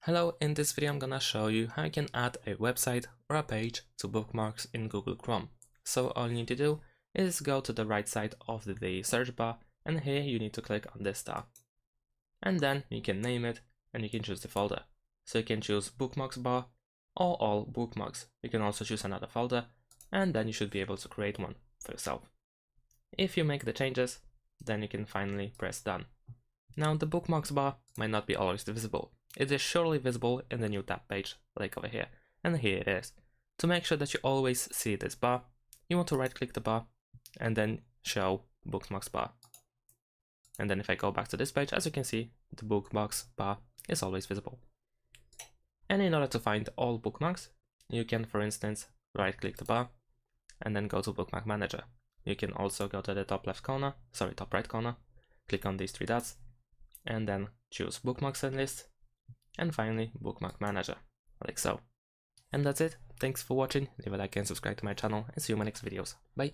Hello, in this video I'm gonna show you how you can add a website or a page to bookmarks in Google Chrome. So all you need to do is go to the right side of the search bar, and here you need to click on this tab. And then you can name it and you can choose the folder. So you can choose bookmarks bar or all bookmarks. You can also choose another folder and then you should be able to create one for yourself. If you make the changes, then you can finally press done. Now the bookmarks bar might not be always visible. It is surely visible in the new tab page, like over here, and here it is. To make sure that you always see this bar, you want to right click the bar and then show bookmarks bar. And then if I go back to this page, as you can see, the bookmarks bar is always visible. And in order to find all bookmarks, you can, for instance, right click the bar and then go to Bookmark Manager. You can also go to the top right corner, click on these three dots, and then choose Bookmarks and List, and finally Bookmark Manager, like so. And that's it. Thanks for watching. Leave a like and subscribe to my channel, and see you in my next videos. Bye!